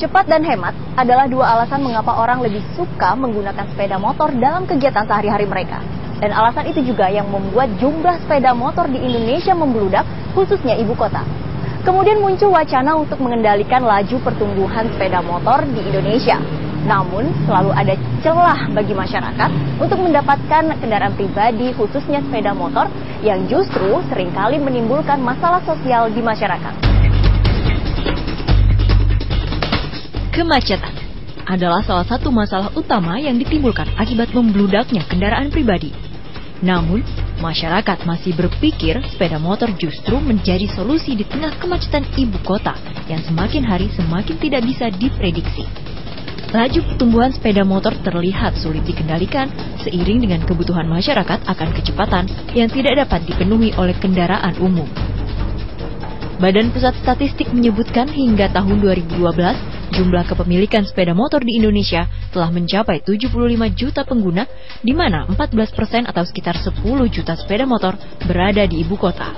Cepat dan hemat adalah dua alasan mengapa orang lebih suka menggunakan sepeda motor dalam kegiatan sehari-hari mereka. Dan alasan itu juga yang membuat jumlah sepeda motor di Indonesia membludak, khususnya ibu kota. Kemudian muncul wacana untuk mengendalikan laju pertumbuhan sepeda motor di Indonesia. Namun, selalu ada celah bagi masyarakat untuk mendapatkan kendaraan pribadi, khususnya sepeda motor, yang justru seringkali menimbulkan masalah sosial di masyarakat. Kemacetan adalah salah satu masalah utama yang ditimbulkan akibat membludaknya kendaraan pribadi. Namun, masyarakat masih berpikir sepeda motor justru menjadi solusi di tengah kemacetan ibu kota yang semakin hari semakin tidak bisa diprediksi. Laju pertumbuhan sepeda motor terlihat sulit dikendalikan seiring dengan kebutuhan masyarakat akan kecepatan yang tidak dapat dipenuhi oleh kendaraan umum. Badan Pusat Statistik menyebutkan hingga tahun 2012, jumlah kepemilikan sepeda motor di Indonesia telah mencapai 75 juta pengguna, di mana 14% atau sekitar 10 juta sepeda motor berada di ibu kota.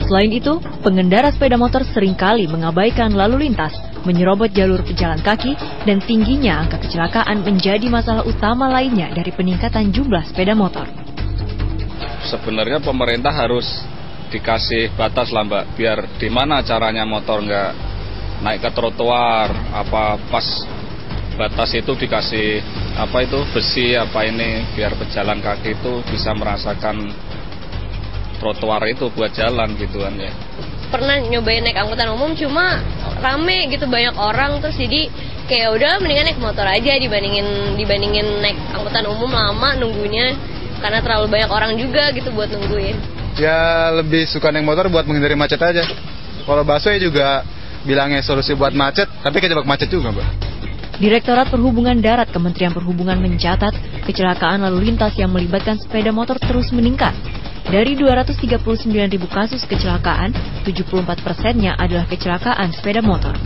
Selain itu, pengendara sepeda motor seringkali mengabaikan lalu lintas, menyerobot jalur pejalan kaki, dan tingginya angka kecelakaan menjadi masalah utama lainnya dari peningkatan jumlah sepeda motor. Sebenarnya pemerintah harus dikasih batas lah Mbak, biar di mana caranya motor nggak naik ke trotoar, apa pas batas itu dikasih apa itu besi apa ini, biar pejalan kaki itu bisa merasakan trotoar itu buat jalan gitu kan ya. Pernah nyobain naik angkutan umum, cuma rame gitu, banyak orang, terus jadi kayak udah mendingan naik motor aja dibandingin naik angkutan umum lama nunggunya, karena terlalu banyak orang juga gitu buat nungguin. Ya lebih suka naik motor buat menghindari macet aja. Kalau bakso ya juga bilangnya solusi buat macet, tapi kejebak macet juga Mbak. Direktorat Perhubungan Darat Kementerian Perhubungan mencatat kecelakaan lalu lintas yang melibatkan sepeda motor terus meningkat. Dari 239.000 kasus kecelakaan, 74%-nya adalah kecelakaan sepeda motor.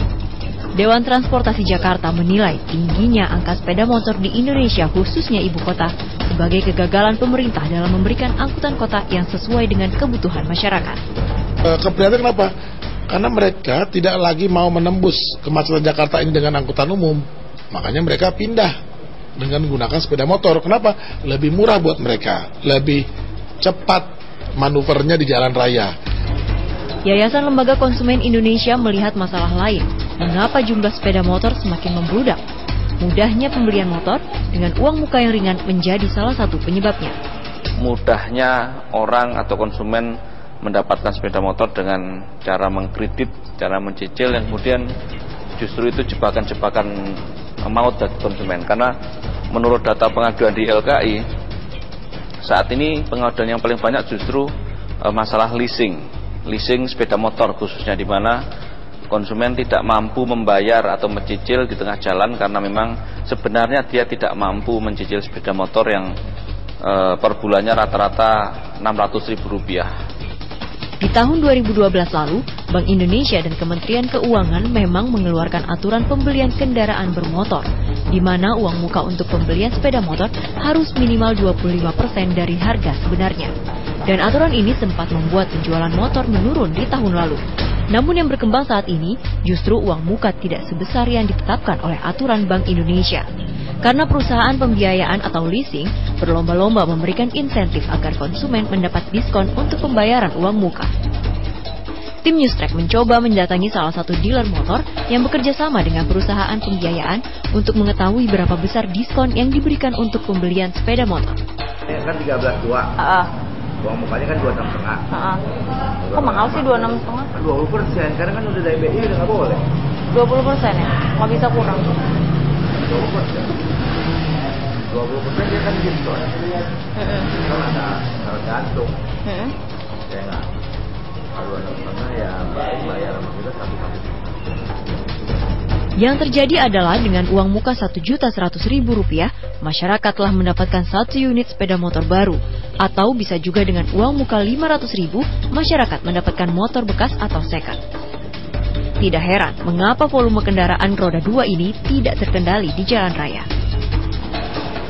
Dewan Transportasi Jakarta menilai tingginya angka sepeda motor di Indonesia, khususnya ibu kota, sebagai kegagalan pemerintah dalam memberikan angkutan kota yang sesuai dengan kebutuhan masyarakat. Keprihatinan kenapa? Karena mereka tidak lagi mau menembus kemacetan Jakarta ini dengan angkutan umum. Makanya mereka pindah dengan menggunakan sepeda motor. Kenapa? Lebih murah buat mereka, lebih cepat manuvernya di jalan raya. Yayasan Lembaga Konsumen Indonesia melihat masalah lain. Mengapa jumlah sepeda motor semakin membludak? Mudahnya pembelian motor dengan uang muka yang ringan menjadi salah satu penyebabnya. Mudahnya orang atau konsumen mendapatkan sepeda motor dengan cara mengkredit, cara mencicil, yang kemudian justru itu jebakan-jebakan maut bagi konsumen. Karena menurut data pengaduan di LKI, saat ini pengaduan yang paling banyak justru masalah leasing sepeda motor, khususnya di mana konsumen tidak mampu membayar atau mencicil di tengah jalan karena memang sebenarnya dia tidak mampu mencicil sepeda motor yang per bulannya rata-rata Rp600.000. Di tahun 2012 lalu, Bank Indonesia dan Kementerian Keuangan memang mengeluarkan aturan pembelian kendaraan bermotor, di mana uang muka untuk pembelian sepeda motor harus minimal 25% dari harga sebenarnya. Dan aturan ini sempat membuat penjualan motor menurun di tahun lalu. Namun yang berkembang saat ini, justru uang muka tidak sebesar yang ditetapkan oleh aturan Bank Indonesia. Karena perusahaan pembiayaan atau leasing berlomba-lomba memberikan insentif agar konsumen mendapat diskon untuk pembayaran uang muka. Tim Newstrack mencoba mendatangi salah satu dealer motor yang bekerja sama dengan perusahaan pembiayaan untuk mengetahui berapa besar diskon yang diberikan untuk pembelian sepeda motor. Ini kan 13.2. Uang mukanya kan 26,5. Kok mahal sih 26,5? 20%, karena kan udah dari BI udah nggak boleh. 20% ya? Nggak bisa kurang. 20% dia kan diskon. Kan ada syarat gantung. Ya nggak. Kalau 26,5 ya bayar sama kita 1,5. Yang terjadi adalah dengan uang muka Rp1.100.000, masyarakat telah mendapatkan 1 unit sepeda motor baru. Atau bisa juga dengan uang muka Rp500.000, masyarakat mendapatkan motor bekas atau second. Tidak heran mengapa volume kendaraan roda 2 ini tidak terkendali di jalan raya.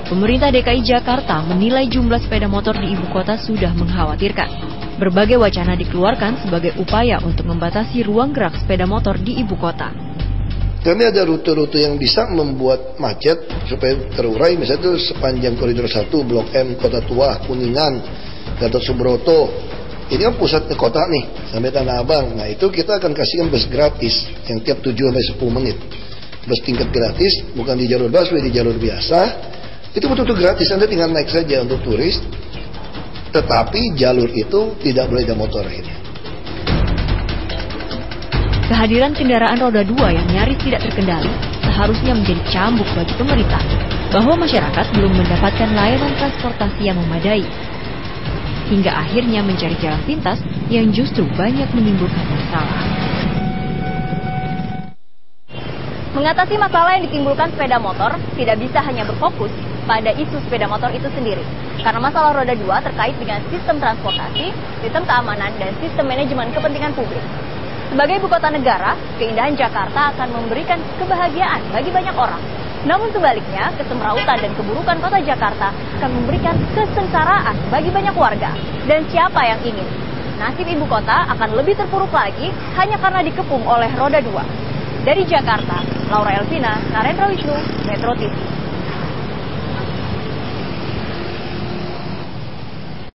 Pemerintah DKI Jakarta menilai jumlah sepeda motor di ibu kota sudah mengkhawatirkan. Berbagai wacana dikeluarkan sebagai upaya untuk membatasi ruang gerak sepeda motor di ibu kota. Kami ada rute-rute yang bisa membuat macet supaya terurai, misalnya itu sepanjang koridor 1, Blok M, Kota Tua, Kuningan, Gatot Subroto. Ini kan pusat kota nih, sampai Tanah Abang. Nah itu kita akan kasihkan bus gratis yang tiap 7-10 menit. Bus tingkat gratis, bukan di jalur busway, di jalur biasa. Itu betul-betul gratis, Anda tinggal naik saja untuk turis. Tetapi jalur itu tidak boleh ada motor akhirnya. Kehadiran kendaraan roda 2 yang nyaris tidak terkendali seharusnya menjadi cambuk bagi pemerintah bahwa masyarakat belum mendapatkan layanan transportasi yang memadai. Hingga akhirnya mencari jalan pintas yang justru banyak menimbulkan masalah. Mengatasi masalah yang ditimbulkan sepeda motor tidak bisa hanya berfokus pada isu sepeda motor itu sendiri. Karena masalah roda 2 terkait dengan sistem transportasi, sistem keamanan, dan sistem manajemen kepentingan publik. Sebagai ibu kota negara, keindahan Jakarta akan memberikan kebahagiaan bagi banyak orang. Namun sebaliknya, kesemrautan dan keburukan kota Jakarta akan memberikan kesengsaraan bagi banyak warga. Dan siapa yang ingin nasib ibu kota akan lebih terpuruk lagi hanya karena dikepung oleh roda 2. Dari Jakarta, Laura Elvina, Narendra Wisnu, Metro TV.